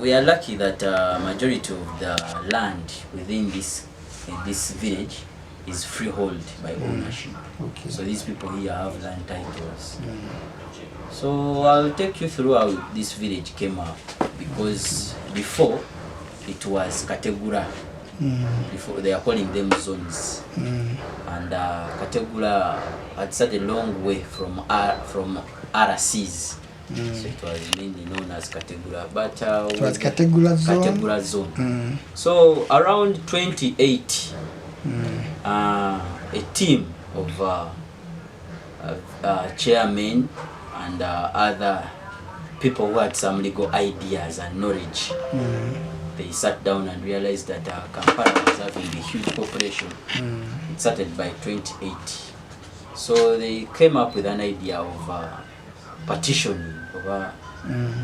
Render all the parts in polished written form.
we are lucky that majority of the land within this village is freehold by ownership. Okay. So these people here have land titles. So I'll take you through how this village came up, because before it was Kategura. Before they are calling them zones. And Kategura had such a long way from RCs. So it was mainly known as Kategura. But it was Kategura zone. So around 2080, a team of chairmen and other people who had some legal ideas and knowledge, they sat down and realized that Kampala was having a huge population. It started by 2080. So they came up with an idea of partitioning, of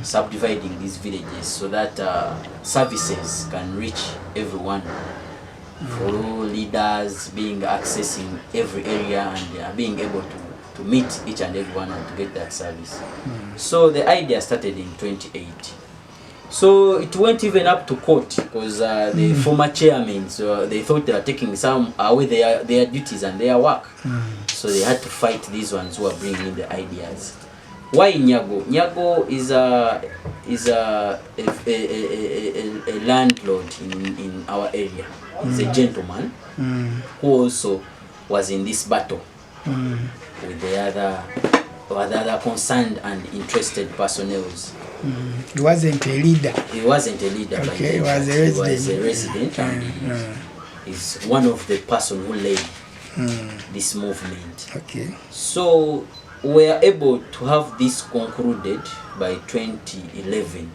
subdividing these villages so that services can reach everyone. For all leaders being accessing every area and being able to meet each and everyone and to get that service. So the idea started in 2080. So it went even up to court because the former chairmen, so they thought they were taking some away their duties and their work. So they had to fight these ones who are bringing in the ideas. Why Nyago? Nyago is a landlord in our area. He's a gentleman who also was in this battle with the other concerned and interested personnel. He wasn't a leader. He wasn't a leader. Okay, he was a resident. And he's one of the person who led this movement. Okay. So we are able to have this concluded by 2011.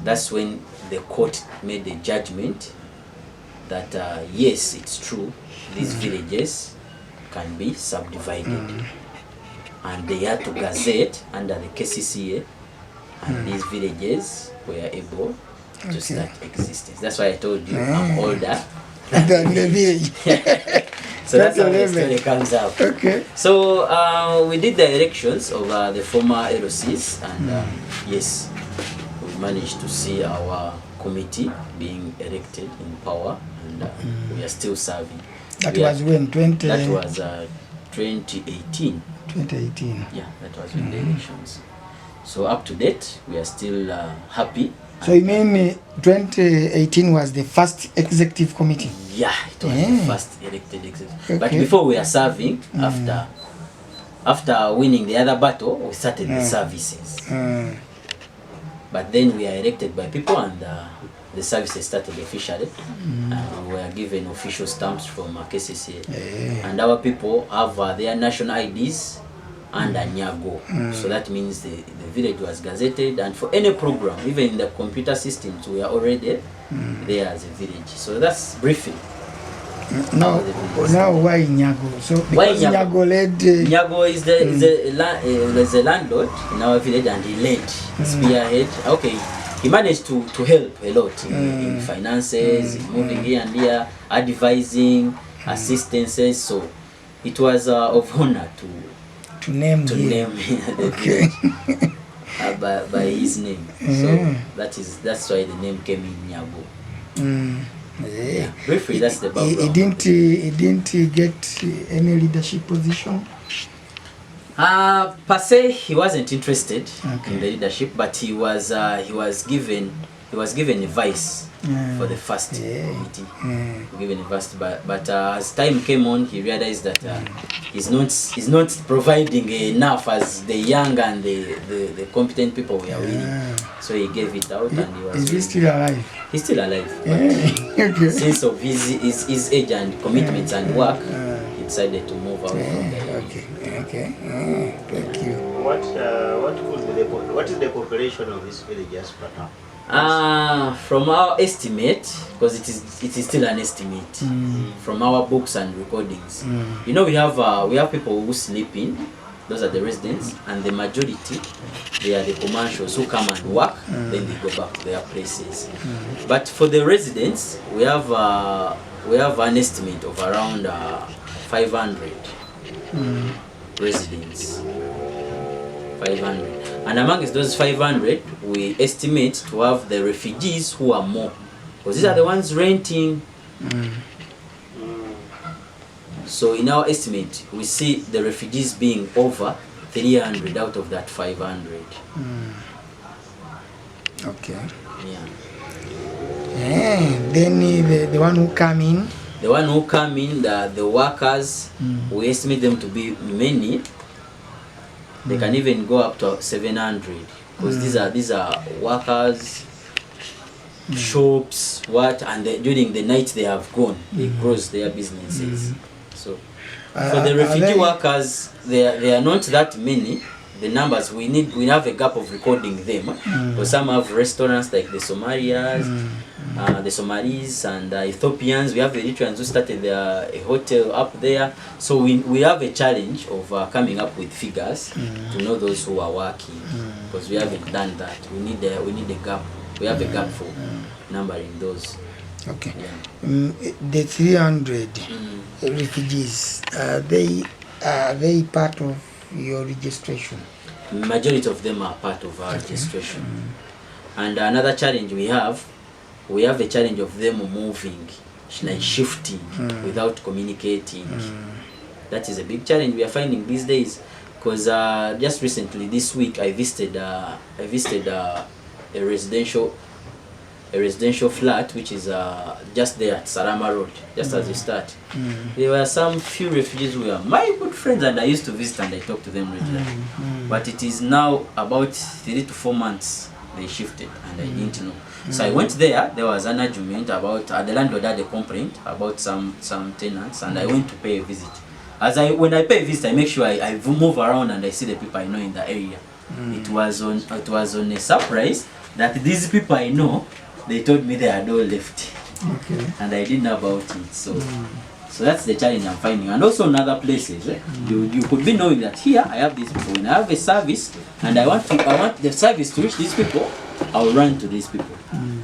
That's when the court made the judgment that yes, it's true, these villages can be subdivided. And they had to gazette under the KCCA, and these villages were able to start existence. That's why I told you I'm older than the village. So that's how the story comes out. Okay. So we did the elections of the former LOCs, and yes, we managed to see our committee being elected in power, and we are still serving. That was when 20. That was 2018. 2018. Yeah, that was when the elections. So up to date, we are still happy. So you mean 2018 was the first executive committee? Yeah, it was the first elected executive. Okay. But before we are serving, after winning the other battle, we started the services. But then we are elected by people, and the services started officially. And we were given official stamps from KCCA. And our people have their national IDs and a Nyago. So that means the village was gazetted, and for any program, even in the computer systems, we are already there as a village. So that's briefly. Now why Nyago? So why Nyago led? Nyago is the landlord in our village, and he led, spearhead. Okay, he managed to help a lot in finances, in moving here and there, advising, assistances. So it was of honor to name okay. by his name. So that's why the name came in Nyago. Yeah. Briefly, that's the background. He didn't get any leadership position. Per se, he wasn't interested in the leadership, but he was given a vice for the first committee. Given a vice, but as time came on, he realized that he's not providing enough as the young and the competent people we are winning. So he gave it out, and he was. Is he still alive? He's still alive. Since of his age and commitments and work, he decided to move out from there. Okay. Thank you. What is the population of this village as per now? From our estimate, because it is still an estimate, from our books and recordings, you know, we have people who sleep in. Those are the residents, and the majority, they are the commercials who come and work, then they go back to their places. But for the residents, we have an estimate of around 500 residents. 500. And amongst those 500, we estimate to have the refugees who are more. Because these are the ones renting. So in our estimate, we see the refugees being over 300 out of that 500. Okay. Yeah. And then the one who come in. The one who come in, the workers, we estimate them to be many. They can even go up to 700 because these are workers, shops, and during the night they have gone. They close their businesses. So for the refugee workers, they are not that many. The numbers we have a gap of recording them because some have restaurants like the Somalis and the Ethiopians. We have the Eritreans who started a hotel up there. So we have a challenge of coming up with figures to know those who are working because we haven't done that. We need a gap. We have a gap for numbering those. Okay. Yeah. The 300 refugees, are they part of your registration? Majority of them are part of our registration. And another challenge we have a challenge of them moving, like shifting without communicating. That is a big challenge we are finding these days. Because just recently, this week, I visited a residential flat which is just there at Sarama Road, just as you start. There were some few refugees who were my good friends and I used to visit and I talk to them regularly. But it is now about 3 to 4 months they shifted and I didn't know. So I went there was an argument about, the landlord had a complaint about some tenants and I went to pay a visit. When I pay a visit, I make sure I move around and I see the people I know in the area. It was on a surprise that these people I know, they told me they had all left. Okay. And I didn't know about it. So that's the challenge I'm finding. And also in other places, you could be knowing that here I have these people. When I have a service and I want the service to reach these people, I'll run to these people.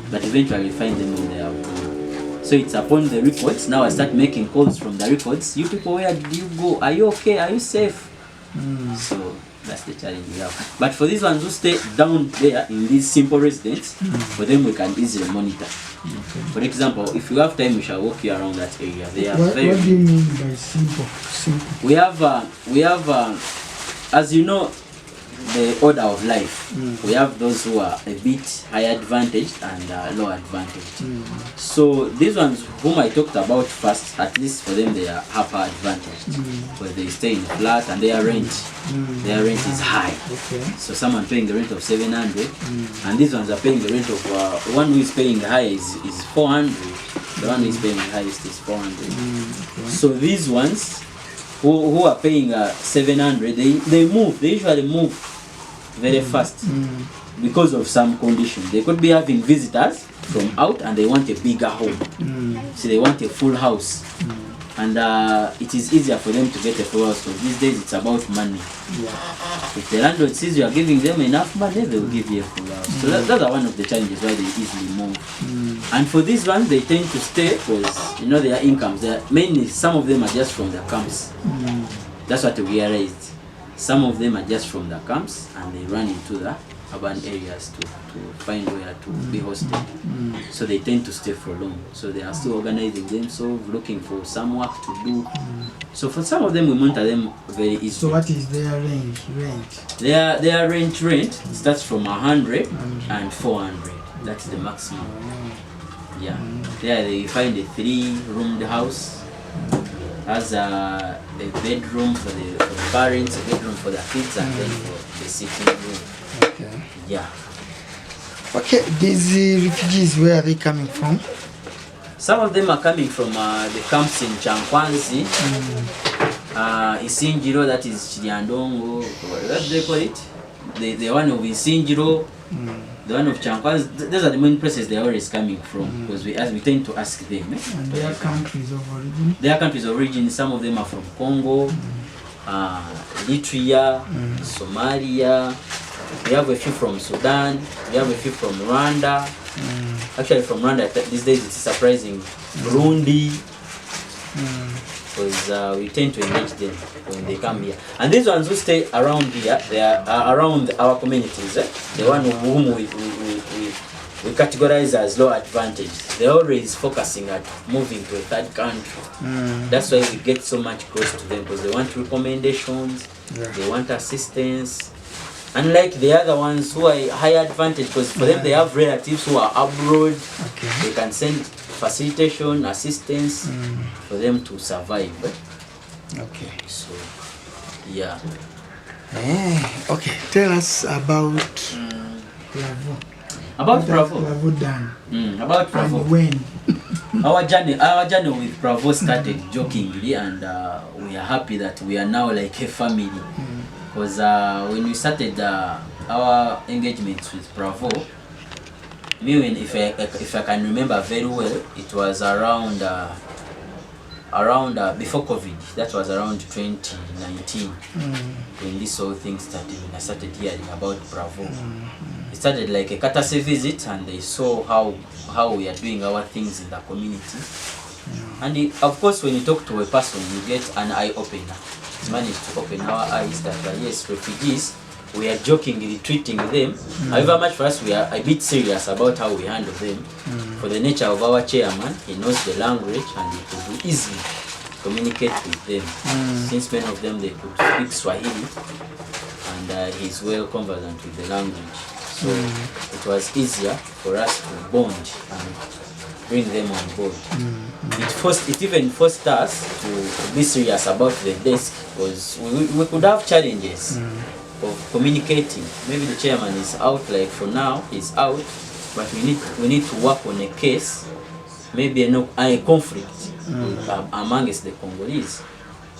But eventually find them when they have gone. So it's upon the records. Now I start making calls from the records. You people, where did you go? Are you okay? Are you safe? So that's the challenge we have. But for these ones who stay down there in these simple residents, for them we can easily monitor. For example, if you have time, we shall walk you around that area. They are what do you mean by simple? We have as you know, the order of life. We have those who are a bit higher advantaged and low advantaged. So these ones whom I talked about first, at least for them they are upper advantaged, where they stay in a flat and their rent is high. Okay. So someone paying the rent of 700, and these ones are paying the rent of one who is paying the highest is 400. The one who is paying the highest is 400. Okay. So these ones who are paying 700, they usually move very fast because of some conditions. They could be having visitors from out and they want a bigger home. So they want a full house. And it is easier for them to get a full house because these days it's about money. If the landlord sees you are giving them enough money, they will give you a full house. So that's one of the challenges why they easily move. And for these ones, they tend to stay because their incomes. Mainly, some of them are just from the camps. That's what we realized. Some of them are just from the camps and they run into the urban areas to find where to be hosted. So they tend to stay for long. So they are still organizing themselves, looking for some work to do. So for some of them, we monitor them very easily. So what is their rent? Their rent starts from 100 and 400. That's the maximum. Yeah. There they find a 3-roomed house. Has a bedroom for the parents, a bedroom for the kids, and then for the sitting room. Okay. Yeah. Okay, these refugees, where are they coming from? Some of them are coming from the camps in Chankwanzi, Isinjiro, that is Chiliandongo, what do they call it? The one of Isinjiro, the one of Chankwanzi, those are the main places they're always coming from, because we tend to ask them. And their countries of origin? Their countries of origin, some of them are from Congo, Eritrea, Somalia. We have a few from Sudan, we have a few from Rwanda. Actually from Rwanda, these days it's surprising. Burundi. because we tend to engage them when they come here. And these ones who stay around here, they are around our communities. The one whom we categorize as low advantage. They're always focusing at moving to a third country. That's why we get so much close to them, because they want recommendations, they want assistance. Unlike the other ones who are high advantage, because for them they have relatives who are abroad. They can send facilitation, assistance for them to survive. Okay. So, yeah. Okay, tell us about Bravo. About Bravo. Bravo done. About Bravo. And when? Our journey with Bravo started jokingly, and we are happy that we are now like a family. Because when we started our engagements with Bravo, if I can remember very well, it was around before COVID. That was around 2019 when this whole thing started. When I started hearing about Bravo, it started like a courtesy visit, and they saw how we are doing our things in the community. And of course, when you talk to a person, you get an eye opener. It's managed to open our eyes that yes, refugees, we are jokingly treating them. However much for us, we are a bit serious about how we handle them. For the nature of our chairman, he knows the language and he could easily communicate with them. Since many of them, they could speak Swahili, and he's well conversant with the language. So it was easier for us to bond and bring them on board. It even forced us to be serious about the desk, because we could have challenges of communicating. Maybe the chairman is out, like for now he's out, but we need to work on a case, maybe a conflict amongst the Congolese,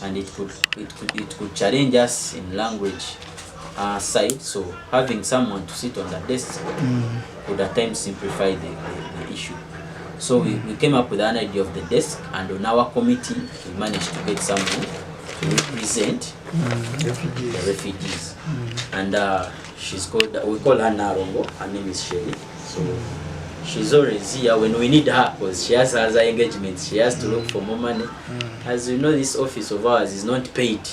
and it could challenge us in language side. So having someone to sit on the desk could at times simplify the issue. So we came up with an idea of the desk, and on our committee we managed to get someone to represent the refugees. And we call her Narongo. Her name is Sherry. So she's always here when we need her, because she has other engagements. She has to look for more money. As you know, this office of ours is not paid.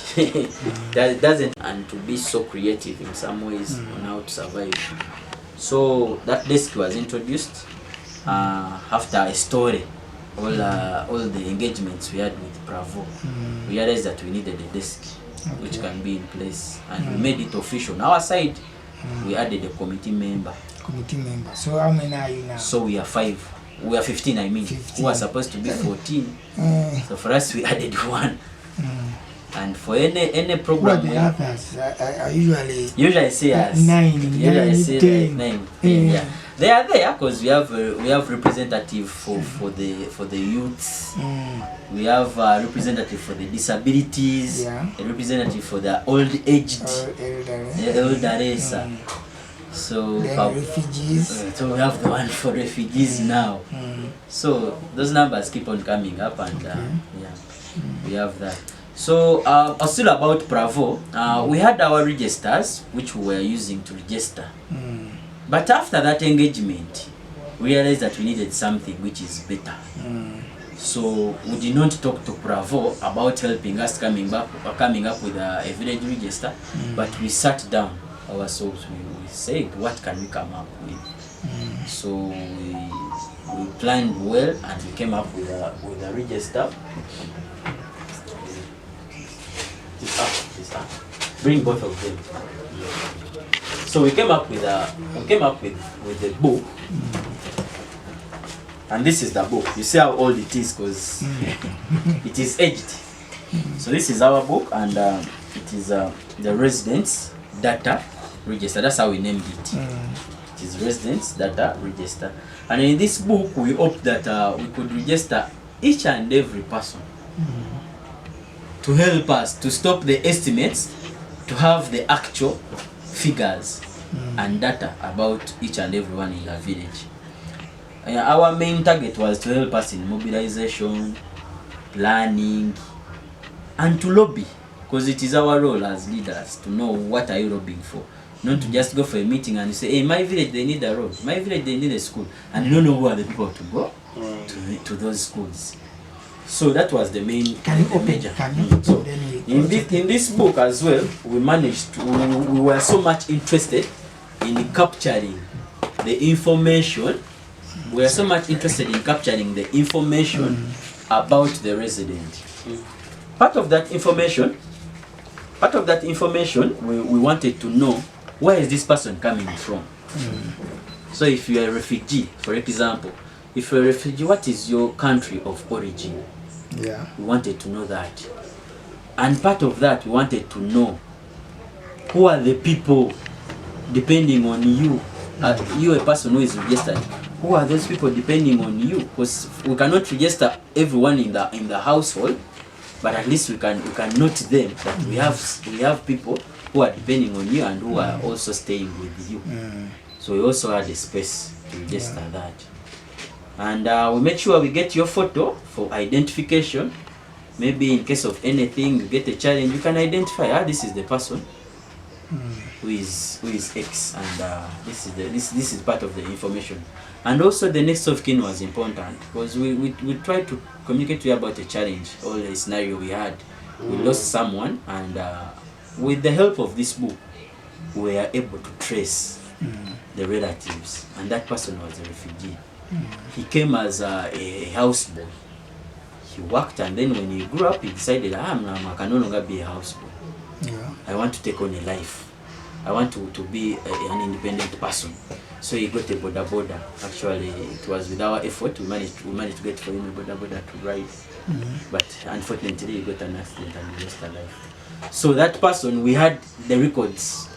That doesn't, and to be so creative in some ways on how to survive. So that desk was introduced after a story. All the engagements we had with Bravo, we realized that we needed a desk which can be in place, and we made it official. On our side, we added a committee member. So how many are you now? So we are 5. We are 15, I mean. 15. Who are supposed to be 14. So for us, we added 1. And for any program, what the others are usually say us 9, usually 9, say 10. Like 9. Yeah. They are there because we have representative for the youths. We have a representative for the disabilities. A representative for the old aged, elderly. So refugees. So we have the one for refugees now. So those numbers keep on coming up, and we have that. So still about Bravo, we had our registers which we were using to register. But after that engagement, we realized that we needed something which is better. So we did not talk to Bravo about helping us coming up with a village register, but we sat down ourselves. We said, what can we come up with? So we planned well, and we came up with a register. Bring both of them. So we came up with the book, and this is the book. You see how old it is, because it is aged. So this is our book, and it is the residence data register. That's how we named it. It is residence data register, and in this book we hope that we could register each and every person to help us to stop the estimates, to have the actual figures and data about each and everyone in the village. Our main target was to help us in mobilization, planning, and to lobby, because it is our role as leaders to know what are you lobbying for. Not to just go for a meeting and you say, hey, my village they need a road, my village they need a school, and you don't know who are the people to go to those schools. So that was the main. Can you open? major. Can you? So Then in this book as well, we managed to. We were so much interested in capturing the information. We are so much interested in capturing the information about the resident. Part of that information, we wanted to know where is this person coming from. So if you are a refugee, for example, if you're a refugee, what is your country of origin? Yeah. We wanted to know that. And part of that, we wanted to know who are the people depending on you. You, a person who is registered, who are those people depending on you? Because we cannot register everyone in the household, but at least we can note them that we have people who are depending on you and who are also staying with you. So we also had a space to register that. And we make sure we get your photo for identification. Maybe in case of anything, you get a challenge, you can identify, this is the person who is X, and this is part of the information. And also the next of kin was important because we tried to communicate to you about a challenge or a scenario we had. We lost someone, and with the help of this book, we were able to trace the relatives, and that person was a refugee. He came as a houseboy. He worked, and then when he grew up, he decided, I can no longer be a houseboy. I want to take on a life. I want to be an independent person. So he got a boda. Actually, it was with our effort we managed to get for him a boda to ride. But unfortunately, he got an accident and he lost a life. So that person, we had the records.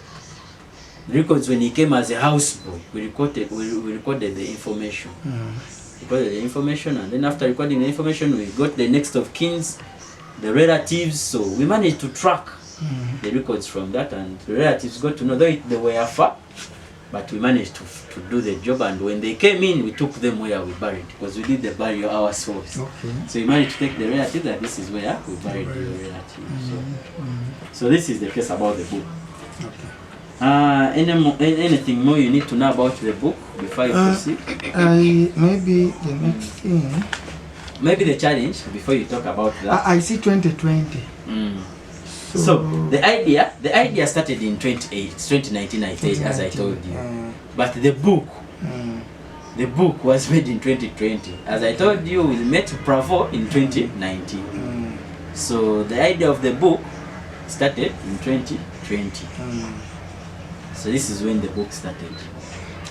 The records when he came as a houseboy, we recorded the information. Recorded the information, and then after recording the information, we got the next of kins, the relatives. So we managed to track the records from that, and the relatives got to know that they were far, but we managed to do the job. And when they came in, we took them where we buried, because we did the burial ourselves. So we managed to take the relatives, and this is where we buried the relatives. So this is the case about the book. Anything more you need to know about the book before you proceed? Maybe the next thing. Maybe the challenge before you talk about that. I see 2020. So the idea started in 2019, I think, as I told you. But the book was made in 2020. As I told you, we met Bravo in 2019. So the idea of the book started in 2020. So this is when the book started.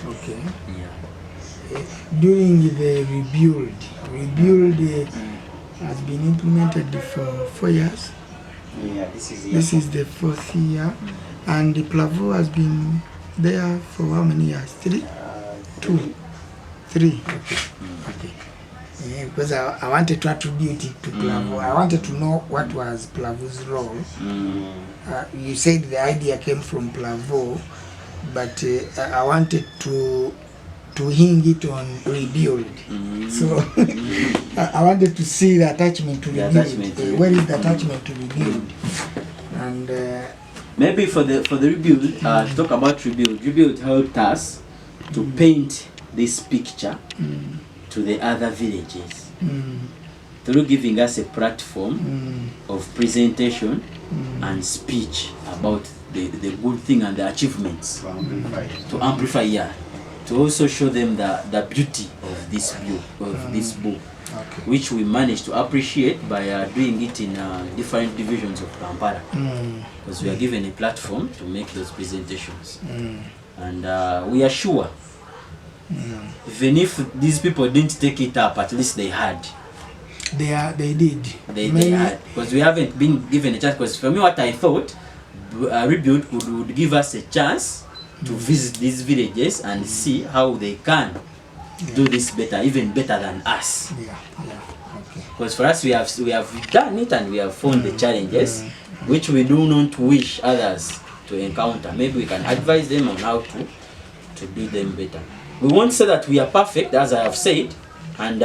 Okay. Yeah. During the rebuild has been implemented for 4 years. Yeah, this is the 4th year, and the Plavo has been there for how many years? 3? 2? 3. Okay. Yeah, because I wanted to attribute it to Plavo. I wanted to know what was Plavo's role. You said the idea came from Plavo, but I wanted to hang it on rebuild. So I wanted to see the attachment to rebuild. Where is the attachment to rebuild? And maybe for the rebuild, to talk about rebuild. Rebuild helped us to paint this picture to the other villages through giving us a platform of presentation and speech about the good thing and the achievements to amplify. To also show them the beauty of this book, which we managed to appreciate by doing it in different divisions of Kampala, because we are given a platform to make those presentations. And we are sure, even if these people didn't take it up, at least they had. They did. They had, because we haven't been given a chance. Because for me, what I thought, Rebuild would give us a chance to visit these villages and see how they can do this better, even better than us. Because for us, we have done it and we have found the challenges which we do not wish others to encounter. Maybe we can advise them on how to do them better. We won't say that we are perfect, as I have said, and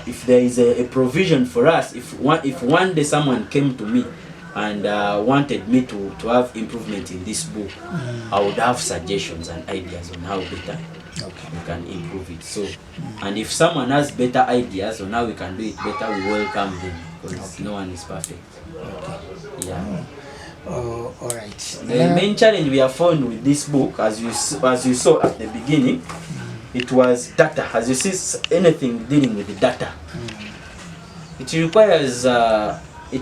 if there is a provision for us, if one day someone came to me and wanted me to have improvement in this book, I would have suggestions and ideas on how better we can improve it. So, and if someone has better ideas on how we can do it better, we welcome them, because no one is perfect. Yeah. Oh, all right. The main challenge we have found with this book, as you saw at the beginning, it was data. As you see, anything dealing with the data, it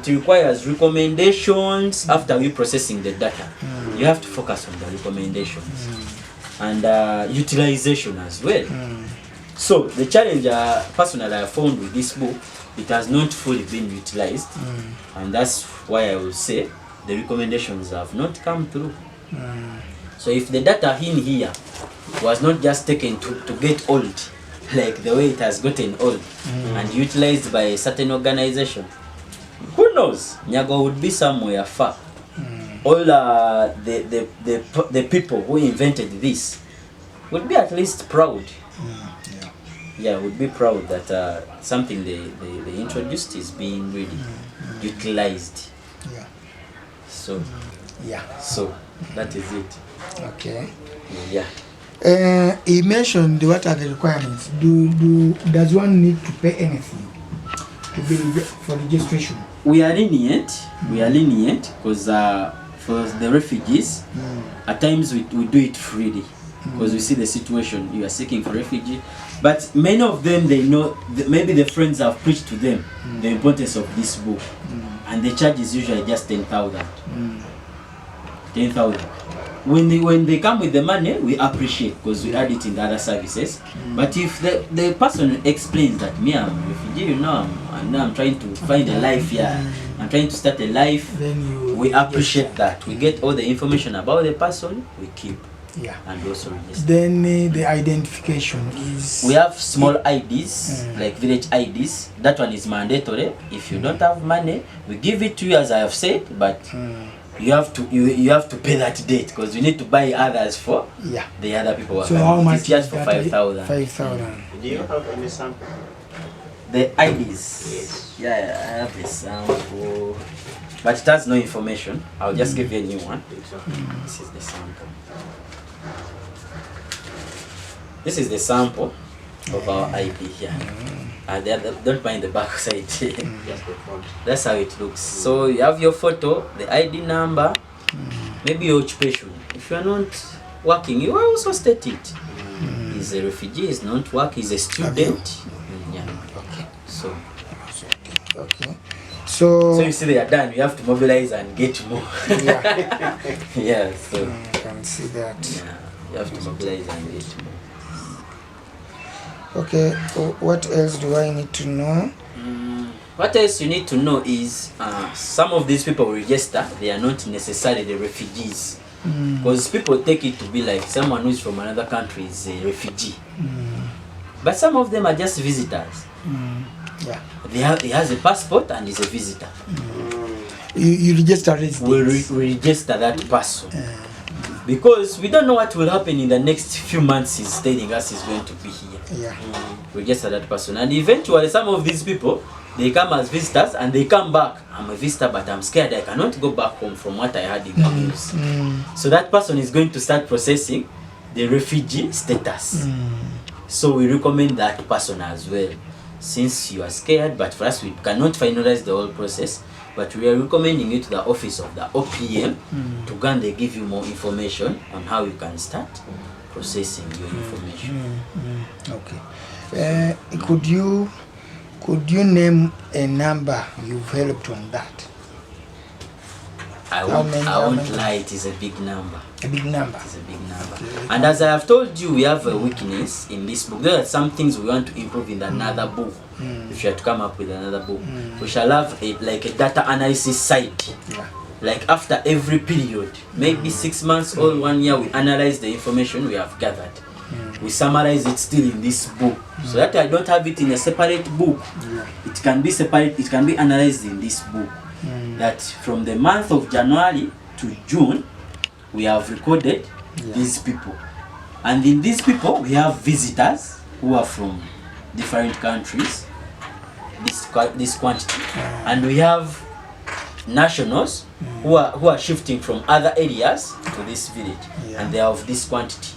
requires recommendations after we processing the data. You have to focus on the recommendations and utilization as well. So the challenge personally I found with this book, it has not fully been utilized, and that's why I will say the recommendations have not come through. So if the data in here was not just taken to get old, like the way it has gotten old, and utilized by a certain organization, who knows, Nyago would be somewhere far. All the people who invented this would be at least proud. Yeah, would be proud that something they introduced is being really utilized. Yeah. So so that is it. Okay. Yeah. He mentioned what are the requirements. Does one need to pay anything to be for registration? We are lenient. We are lenient because for the refugees, at times we do it freely, because we see the situation. You are seeking for refugee, but many of them, they know maybe the friends have preached to them the importance of this book, and the charge is usually just 10,000. 10,000. When they come with the money, we appreciate, because we add it in the other services. But if the person explains that me, I'm a refugee, I'm trying to find a life here, I'm trying to start a life, Then we appreciate that. We get all the information about the person, we keep. Yeah. And also register. Then the identification is... We have small IDs, like village IDs. That one is mandatory. If you don't have money, we give it to you, as I have said, but you have to pay that date, because you need to buy others for the other people. So how much? It's just for 5,000. 5,000. Do you have any sample? The IDs. Yes. Yeah, I have a sample, but it has no information. I'll just give you a new one. This is the sample. This is the sample of our ID here. Don't mind the back side. Just the front. That's how it looks. So you have your photo, the ID number, maybe your occupation. If you are not working, you also state it. He's a refugee, he's not working, he's a student. Yeah. Okay. So Okay. So you see they are done, you have to mobilize and get more. yeah. Yeah, so I can see that. yeah, you have to mobilize and get more. Okay, what else do I need to know? What else you need to know is some of these people register, they are not necessarily the refugees, because people take it to be like someone who is from another country is a refugee, but some of them are just visitors. Yeah. He has a passport and is a visitor. You register residents. We register that person, because we don't know what will happen in the next few months. He's telling us he's going to be here. Yeah. Register that person, and eventually some of these people, they come as visitors and they come back. I'm a visitor, but I'm scared I cannot go back home from what I had in the news. So that person is going to start processing the refugee status. So we recommend that person as well, since you are scared. But for us, we cannot finalize the whole process, but we are recommending you to the office of the OPM to go and they give you more information on how you can start processing your information. Okay. Could you name a number you've helped on that? I won't lie, it is a big number. A big number. It's a big number. And as I have told you, we have a weakness in this book. There are some things we want to improve in another book. If you have to come up with another book, we shall have a data analysis side. Yeah. Like after every period, maybe 6 months or 1 year, we analyze the information we have gathered. We summarize it still in this book, so that I don't have it in a separate book. It can be separate, it can be analyzed in this book. That from the month of January to June, we have recorded these people. And in these people, we have visitors who are from different countries, this quantity. And we have nationals who are shifting from other areas to this village, and they are of this quantity.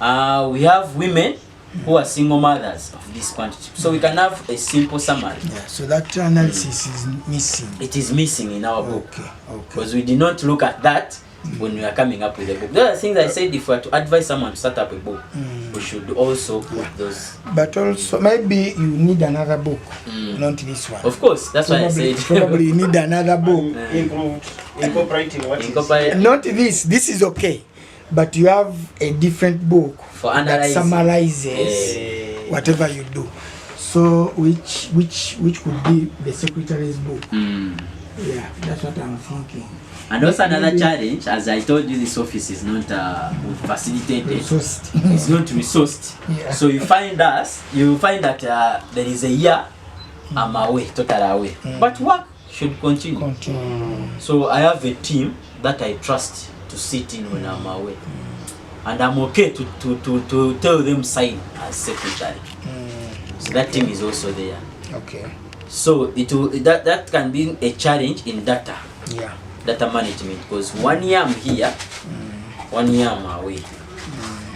We have women who are single mothers of this quantity. So we can have a simple summary. Yeah, so that analysis is missing. It is missing in our book. Okay. Because we did not look at that when we are coming up with a book. Those are things I said, if we are to advise someone to start up a book, we should also put those. But also, maybe you need another book, not this one. Of course, that's why I said. Probably you need another book. Incorporating what Not this. This is okay. But you have a different book for that analyzing. summarizes whatever you do. So which could be the secretary's book. Yeah, that's what I'm thinking. And also another challenge, as I told you, this office is not facilitated. It's not resourced. Yeah. So you find that there is a year I'm away, totally away. But work should continue. So I have a team that I trust to sit in when I'm away. And I'm okay to tell them sign as secretary. So that team is also there. Okay. So that can be a challenge in data. Yeah. Data management, because 1 year I'm here, 1 year I'm away.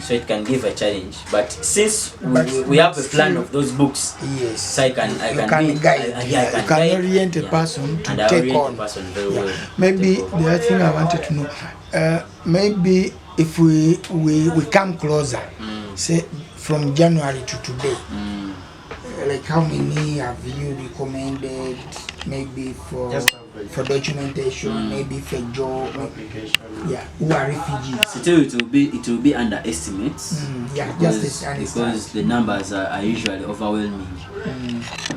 So it can give a challenge. But since we have a plan of those books, yes, so I can guide. You can orient a person to take on. Very well. Maybe the other thing I wanted to know, maybe if we come closer, say from January to today, like how many have you recommended? Maybe for documentation, maybe for job application. Yeah, who are refugees. Still, it will be under estimates. Yeah, because the numbers are usually overwhelming.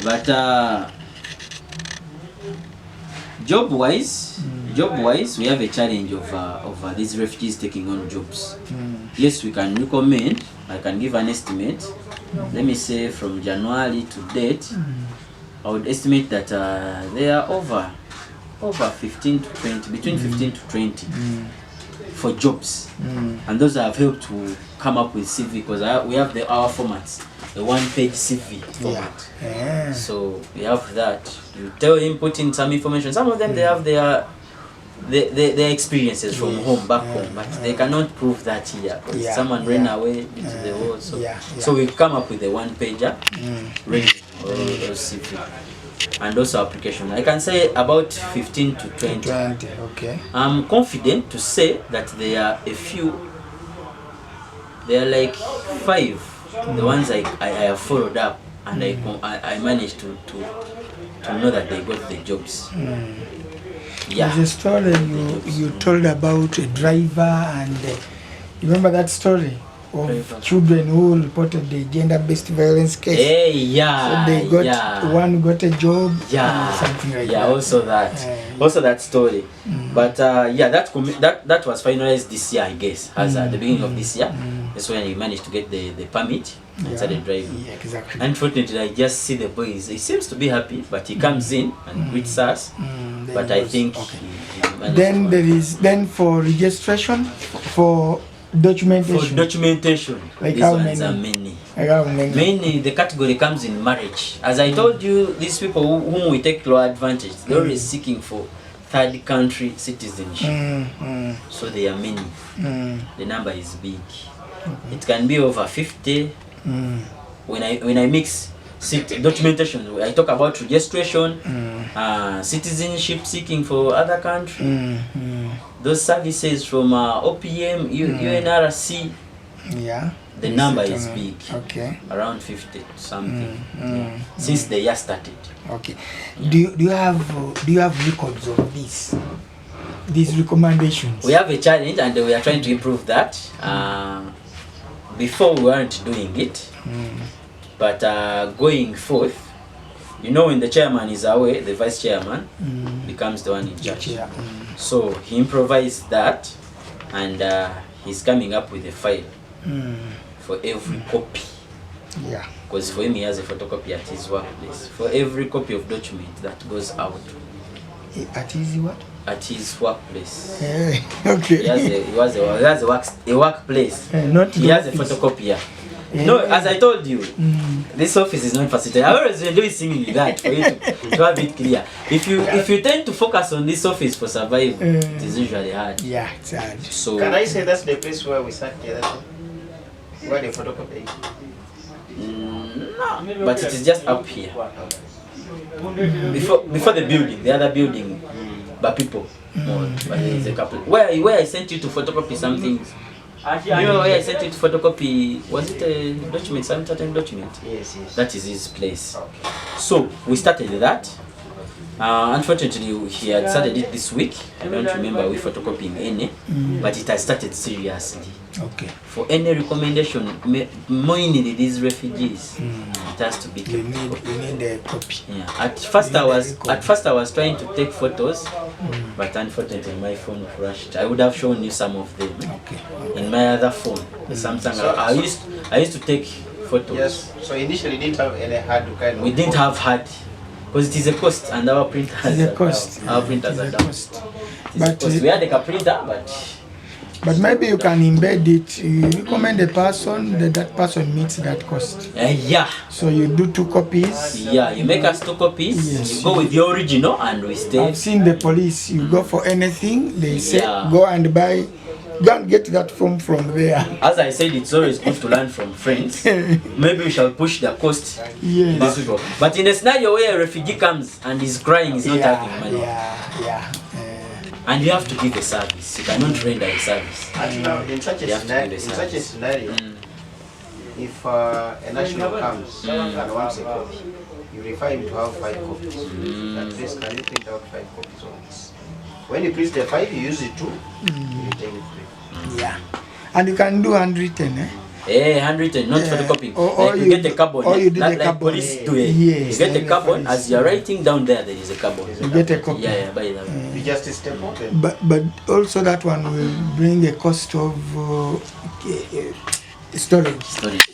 But job wise, we have a challenge of these refugees taking on jobs. Yes, we can recommend. I can give an estimate. Let me say from January to date, I would estimate that they are over 15 to 20, between 15 to 20 for jobs. And those have helped to come up with CV, because we have our formats, the one-page CV format. Yeah. So we have that. You tell him, put in some information. Some of them, they have their experiences from home, back home, but they cannot prove that here. Someone ran away into the world. So we come up with a one-pager, or CV. And also application. I can say about 15 to 20. Okay. I'm confident to say that there are a few. There are like 5. The ones I have followed up, and I managed to know that they got the jobs. Yeah. There's a story you told about a driver, and you remember that story of children who reported the gender-based violence case. Hey, yeah. So they got one got a job. Yeah. Something like that. Yeah. Also that story. But that was finalized this year, I guess. As at the beginning of this year, that's when he managed to get the permit and started driving. Yeah, exactly. Unfortunately, I just see the boys. He seems to be happy, but he comes in and greets us. But I think then there is for registration for documentation. For documentation, like these how ones many? are many. Like how many? Mainly the category comes in marriage. As I told you, these people whom we take law advantage, they're always seeking for third country citizenship. So they are many. The number is big. It can be over 50. When I mix documentation, I talk about registration, citizenship seeking for other country, those services from OPM, UNRC. Yeah. The number is big. Okay. Around 50 something. Since the year started. Okay. Yeah. Do you have records of these recommendations? We have a challenge, and we are trying to improve that. Before we weren't doing it, but going forth, when the chairman is away, the vice chairman becomes the one in charge. So he improvised that, and he's coming up with a file for every copy. Yeah. Because for him, he has a photocopy at his workplace. For every copy of document that goes out. At his what? At his workplace. Okay. He has a workplace. He has a photocopier. No, as I told you, this office is not facilitated. I always enjoy singing that for you to have it clear. If you tend to focus on this office for survival, it is usually hard. Yeah, it's hard. So can I say that's the place where we sat the other day? Where the photocopy? No, but it is just up here. Before the building, the other building, but people. More, but there's a couple. Where I sent you to photocopy some things. You know where I sent you to photocopy? Was it a document, some certain document? Yes, yes. That is his place. Okay. So we started that. Unfortunately, he had started it this week. I don't remember we photocopying any, but it has started seriously. Okay. For any recommendation, mainly these refugees, it has to be kept. You need a copy. Yeah. At first I was trying to take photos, but unfortunately my phone crashed. I would have shown you some of them. Okay. In my other phone, the Samsung. I used to take photos. Yes. So initially, didn't have any hard kind of. We didn't have hard, because it is a cost, and our printers. It's a cost. Our printers are down. But we had a printer, but maybe you can embed it. You recommend a person that person meets that cost. Yeah. So you do 2 copies. Yeah, you make us 2 copies. Yes. You go with the original, and we stay. I've seen the police. You go for anything, they say Yeah. go and buy. Go and get that form from there. As I said, it's always good to learn from friends. Maybe we shall push the cost. Yes. But in a scenario where a refugee comes and is crying, he's not having money. Yeah. And you have to give a service. You cannot render a service. And now, in such You a have to give scenario, a service. if a national comes and wants a copy, you refer him to have 5 copies. At least, can you print out 5 copies on this? When you print the 5, you use it 2, you retain it 3. Yeah. And you can do handwritten, eh? Handwritten, not photocopying. Or Like you you get the carbon. or you do the like carbon. police do it. Yes, You get the like carbon, police. as you're writing down there is a carbon. You get a copy. Yeah, by the way. You just step open. But also that one will bring a cost of storage. Storage.